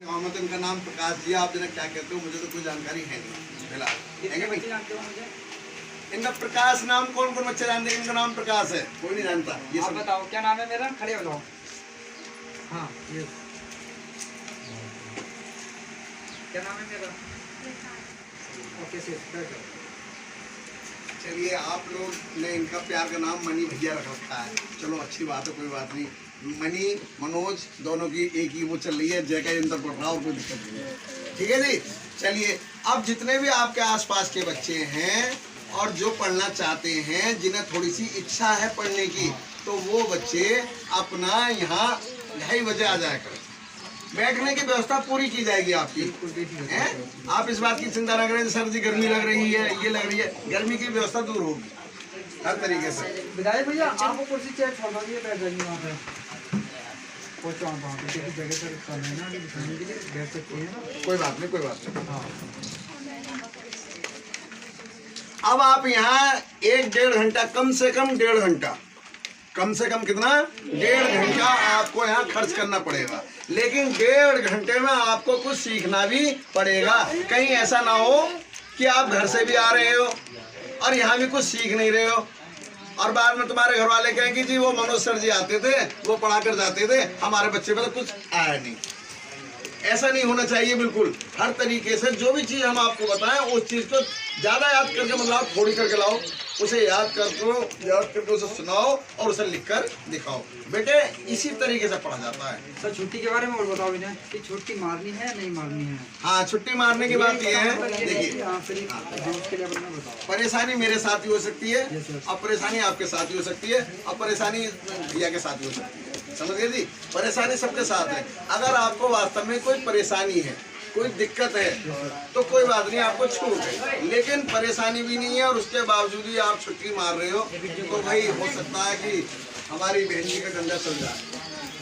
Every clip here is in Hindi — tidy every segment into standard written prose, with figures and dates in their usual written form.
मोहम्मद, इनका नाम प्रकाश जी। आप जना क्या कहते हो, मुझे तो कोई जानकारी है नहीं फिलहाल। इनका प्रकाश नाम कौन कौन बच्चे जानते हैं? इनका नाम प्रकाश है, कोई नहीं जानता। ये आप बताओ क्या नाम है मेरा? खड़े हो जाओ। हाँ ये क्या नाम है मेरा? ओके से बैठ जाओ। चलिए, आप लोग ने इनका प्यार का नाम मनी भैया रख रखा है। चलो अच्छी बात है, कोई बात नहीं। मनी मनोज दोनों की एक ही वो चल रही है, जय का अंदर पढ़ रहा और कोई दिक्कत नहीं है। ठीक है जी। चलिए, अब जितने भी आपके आसपास के बच्चे हैं और जो पढ़ना चाहते हैं, जिन्हें थोड़ी सी इच्छा है पढ़ने की, तो वो बच्चे अपना यहाँ 2:30 बजे आ जाया करें। बैठने की व्यवस्था पूरी की जाएगी आपकी। हैं? आप इस बात की चिंता ना करें सर जी गर्मी लग रही है, ये लग रही है। गर्मी की व्यवस्था दूर होगी हर तरीके से। विधायक भैया आपको कुर्सी चेयर छोड़ दो, बैठ जाइए वहाँ पे। पहुँचो आप वहाँ पे, किसी जगह पर खाने ना बिठाने के लिए बैठ सकते हैं ना। कोई बात नहीं, कोई बात नहीं। हाँ अब आप यहाँ 1-1.5 घंटा, कम से कम 1.5 घंटा, कम से कम कितना 1.5 घंटा आपको यहाँ खर्च करना पड़ेगा। लेकिन 1.5 घंटे में आपको कुछ सीखना भी पड़ेगा। कहीं ऐसा ना हो कि आप घर से भी आ रहे हो और यहाँ भी कुछ सीख नहीं रहे हो और बाद में तुम्हारे घर वाले कहेंगे जी वो मनोज सर जी आते थे, वो पढ़ा कर जाते थे, हमारे बच्चे में तो कुछ आया नहीं। ऐसा नहीं होना चाहिए बिल्कुल। हर तरीके से जो भी चीज़ हम आपको बताएं उस चीज़ को ज़्यादा याद करके मतलब थोड़ी करके लाओ, उसे याद करके उसे सुनाओ और उसे लिख कर दिखाओ। बेटे इसी तरीके से पढ़ा जाता है। सर छुट्टी के बारे में और बताओ इन्हें कि छुट्टी मारनी है नहीं मारनी है? हाँ, छुट्टी मारने की बात ये है, देखिए परेशानी मेरे साथ ही हो सकती है और परेशानी आपके साथ ही हो सकती है और परेशानी भैया के साथ ही हो सकती है। समझ गए जी? परेशानी सबके साथ है। अगर आपको वास्तव में कोई परेशानी है, कोई दिक्कत है, तो कोई बात नहीं, आपको छूट है। लेकिन परेशानी भी नहीं है और उसके बावजूद ही आप छुट्टी मार रहे हो, तो भाई हो सकता है कि हमारी बहन जी का धंधा चल जाए।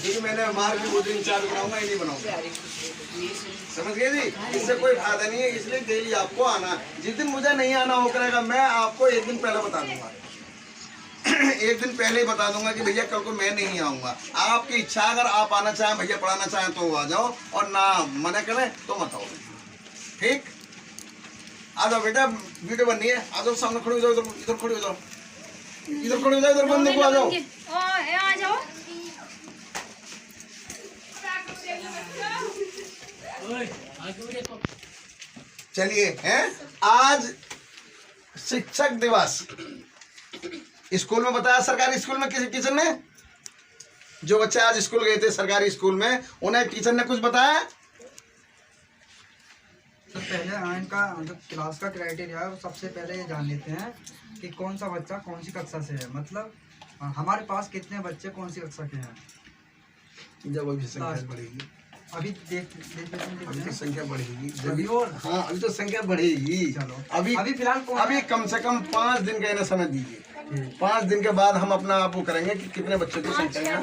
क्योंकि मैंने मार के वो दिन चार्ज बनाऊंगा ही नहीं बनाऊंगा। समझ गए जी? इससे कोई फायदा नहीं है। इसलिए डेली आपको आना। जिस दिन मुझे नहीं आना हो करेगा, मैं आपको एक दिन पहले बता दूंगा। एक दिन पहले ही बता दूंगा कि भैया कल को मैं नहीं आऊंगा। आपकी इच्छा, अगर आप आना चाहें, भैया पढ़ाना चाहें तो आ जाओ और ना मना करें तो मत आओ। ठीक? आ जाओ बेटा, वीडियो बननी है। आ जाओ सामने खड़े हो जाओ, इधर खड़े हो जाओ, इधर खड़े हो जाओ, इधर बंदे को आ जाओ। आ जाओ। चलिए, हैं आज शिक्षक दिवस स्कूल में बताया, सरकारी स्कूल में किसी टीचर ने, जो बच्चे आज स्कूल गए थे सरकारी स्कूल में, उन्हें टीचर ने कुछ बताया? तो पहले इनका जो क्लास का क्राइटेरिया है वो सबसे पहले ये जान लेते हैं कि कौन सा बच्चा कौन सी कक्षा से है। मतलब हमारे पास कितने बच्चे कौन सी कक्षा के हैं। जब अभी संख्या बढ़ेगी, अभी देख अभी तो संख्या बढ़ेगी अभी और हाँ, अभी तो संख्या बढ़ेगी। चलो अभी फिलहाल अभी कम से कम 5 दिन का इन्हें समय दीजिए। 5 दिन के बाद हम अपना आप वो करेंगे कि कितने बच्चों की संख्या है।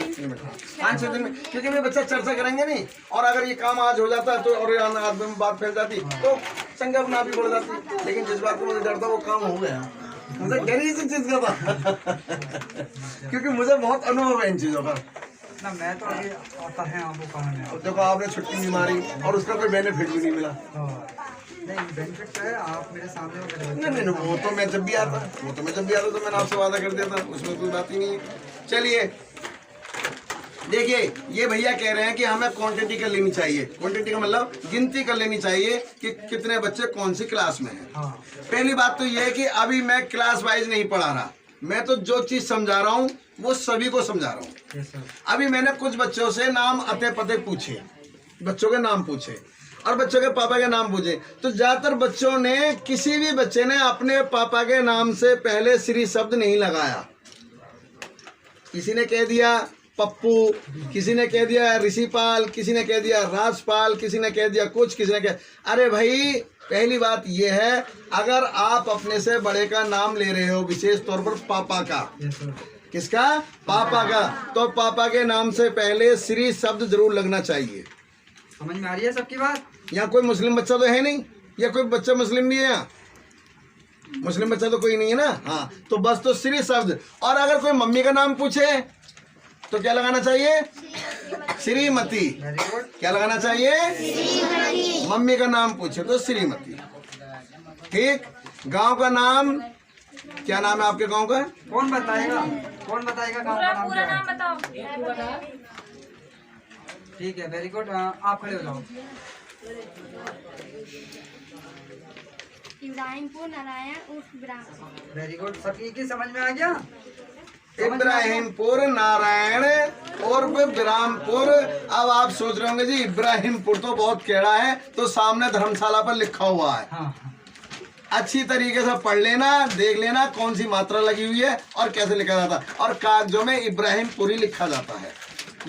5-6 दिन में, क्योंकि मेरे बच्चे चर्चा करेंगे नहीं, और अगर ये काम आज हो जाता है तो और आदमी में बात फैल जाती तो संख्या अपना आप ही बढ़ जाती। लेकिन जिस बात को मुझे डर था वो काम हो गया। मुझे डर ही इसी चीज का था क्योंकि मुझे बहुत अनुभव है इन चीजों का ना। मैं तो अभी आता है आपको कहा। देखो, आपने छुट्टी नहीं मारी और उसका कोई बेनिफिट भी नहीं मिला। नहीं बेनिफिट है, आप मेरे सामने नहीं, वो तो मैं जब भी आता तो मैंने आपसे वादा कर दिया था, उसमें कोई बात ही नहीं है। चलिए देखिए, ये भैया कह रहे हैं कि हमें क्वांटिटी कर लेनी चाहिए। क्वांटिटी का मतलब गिनती कर लेनी चाहिए कि कितने बच्चे कौन सी क्लास में हैं। हाँ। पहली बात तो ये है कि अभी मैं क्लास वाइज नहीं पढ़ा रहा, मैं तो जो चीज समझा रहा हूँ वो सभी को समझा रहा हूँ। अभी मैंने कुछ बच्चों से नाम अते पते पूछे, बच्चों के नाम पूछे और बच्चों के पापा के नाम पूछे, तो ज्यादातर बच्चों ने, किसी भी बच्चे ने अपने पापा के नाम से पहले श्री शब्द नहीं लगाया। किसी ने कह दिया पप्पू, किसी ने कह दिया ऋषिपाल, किसी ने कह दिया राजपाल, किसी ने कह दिया कुछ, किसी ने कह। अरे भाई, पहली बात यह है, अगर आप अपने से बड़े का नाम ले रहे हो, विशेष तौर पर पापा का, किसका? पापा का, तो पापा के नाम से पहले श्री शब्द जरूर लगना चाहिए। समझ में आ रही है सबकी बात? यहाँ कोई मुस्लिम बच्चा तो है नहीं, या कोई बच्चा मुस्लिम भी है? यहाँ मुस्लिम बच्चा तो कोई नहीं है ना। हाँ, तो बस तो श्री शब्द। और अगर कोई मम्मी का नाम पूछे तो क्या लगाना चाहिए? श्रीमती। Very good. क्या लगाना चाहिए? मम्मी का नाम पूछे तो श्रीमती। ठीक। गांव का नाम क्या नाम है आपके गांव का? कौन बताएगा? कौन बताएगा गाँव का नाम क्या है? बताओ। ठीक है, वेरी गुड। आप खड़े हो जाओ। इब्राहिमपुर नारायण उर्फ ब्राह्मण। Very good. सब की समझ में आ गया? इब्राहिमपुर नारायण और बिरामपुर। अब आप सोच रहे होंगे जी इब्राहिमपुर तो बहुत टेढ़ा है, तो सामने धर्मशाला पर लिखा हुआ है। हाँ। अच्छी तरीके से पढ़ लेना, देख लेना कौन सी मात्रा लगी हुई है और कैसे लिखा जाता है। और कागजों में इब्राहिमपुरी लिखा जाता है।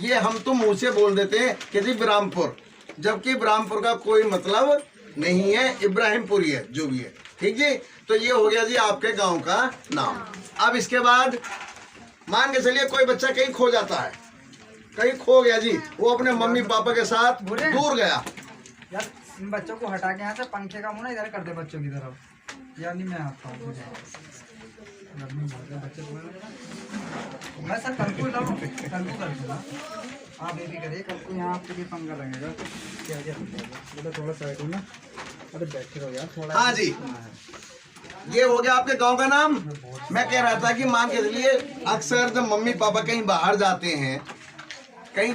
ये हम तो मुंह से बोल देते हैं कि जी बिरामपुर, जबकि बिरामपुर का कोई मतलब नहीं है, इब्राहिमपुरी है जो भी है। ठीक जी। तो ये हो गया जी आपके गांव का नाम। अब इसके बाद मान के चलिए कोई बच्चा कहीं खो जाता है, कहीं खो गया जी, वो अपने मम्मी पापा के साथ दूर गया। यार इन बच्चों को हटा के यहाँ से पंखे का मुंह ना इधर कर दे बच्चों की तरफ। यानी मैं आता हूँ। बच्चे मैं सर कल को लाऊं, कल को कर दूँगा। आप ये भी करिए, कल को यहाँ आपके लिए पंखा लगेगा। क्या थोड़ा साइड हो ना। अरे बैठे रहो यार थोड़ा। हाँ जी, ये हो गया आपके गांव का नाम। मैं कह रहा था कि मान के चलिए अक्सर जब मम्मी पापा कहीं बाहर जाते हैं, कहीं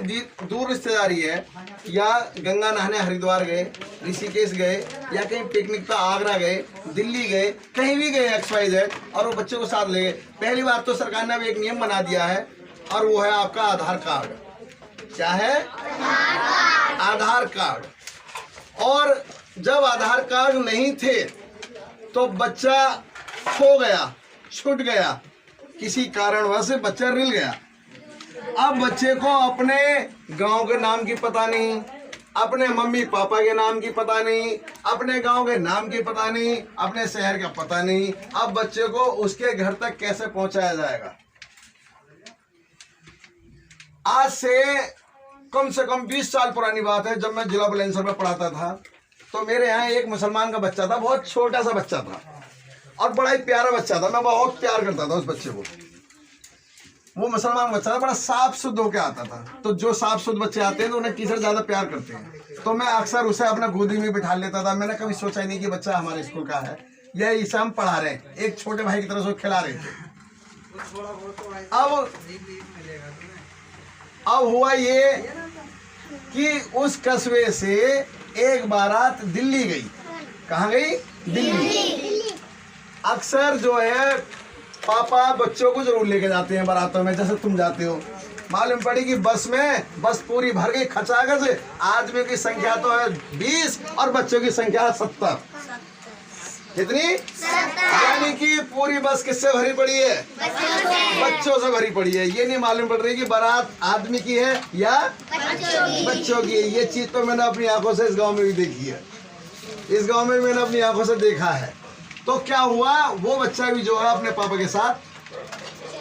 दूर रिश्तेदारी है, या गंगा नहाने हरिद्वार गए, ऋषिकेश गए, या कहीं पिकनिक पे आगरा गए, दिल्ली गए, कहीं भी गए XYZ, और वो बच्चों को साथ ले गए। पहली बात तो सरकार ने अब एक नियम बना दिया है, और वो है आपका आधार कार्ड। क्या है? आधार कार्ड। और जब आधार कार्ड नहीं थे तो बच्चा खो गया, छूट गया, किसी कारणवश बच्चा रिल गया। अब बच्चे को अपने गांव के नाम की पता नहीं, अपने मम्मी पापा के नाम की पता नहीं, अपने गांव के नाम की पता नहीं, अपने शहर का पता नहीं। अब बच्चे को उसके घर तक कैसे पहुंचाया जाएगा? आज से कम 20 साल पुरानी बात है, जब मैं जिला बुलंदशहर में पढ़ाता था, तो मेरे यहाँ एक मुसलमान का बच्चा था, बहुत छोटा सा बच्चा था और बड़ा ही प्यारा बच्चा था। मैं बहुत प्यार करता था उस बच्चे को। वो मुसलमान बच्चा था, बड़ा साफ शुद्ध होकर आता था। तो जो साफ शुद्ध बच्चे आते हैं तो उन्हें टीचर ज्यादा प्यार करते हैं, तो मैं अक्सर उसे अपने गोदी में बिठा लेता था। मैंने कभी सोचा ही नहीं कि बच्चा हमारे स्कूल का है, या इसे हम पढ़ा रहे हैं, एक छोटे भाई की तरह से खिला रहे थे। अब हुआ ये कि उस कस्बे से एक बारात दिल्ली गई। कहाँ गई? दिल्ली। अक्सर जो है पापा बच्चों को जरूर लेके जाते हैं बारातों में, जैसे तुम जाते हो। मालूम पड़ी कि बस पूरी भर गई खचाखच। आदमियों की संख्या तो है 20 और बच्चों की संख्या है 70। कितनी? 70। यानी कि पूरी बस किससे भरी पड़ी है? बच्चों से भरी पड़ी है। ये नहीं मालूम पड़ रही कि बारात आदमी की है या बच्चों की है। ये चीज तो मैंने अपनी आंखों से इस गांव में भी देखी है, इस गांव में मैंने अपनी आंखों से देखा है। तो क्या हुआ, वो बच्चा भी जो है अपने पापा के साथ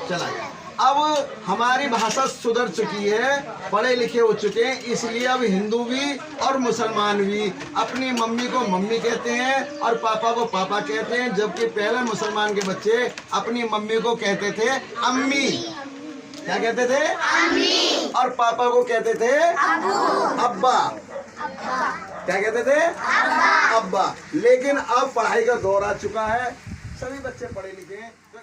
चला गया। अब हमारी भाषा सुधर चुकी है, पढ़े लिखे हो चुके हैं, इसलिए अब हिंदू भी और मुसलमान भी अपनी मम्मी को मम्मी कहते हैं और पापा को पापा कहते हैं। जबकि पहले मुसलमान के बच्चे अपनी मम्मी को कहते थे अम्मी। क्या कहते थे? अम्मी। और पापा को कहते थे अब्बा। क्या कहते थे? अब्बा। लेकिन अब पढ़ाई का दौर आ चुका है, सभी बच्चे पढ़े लिखे हैं, तो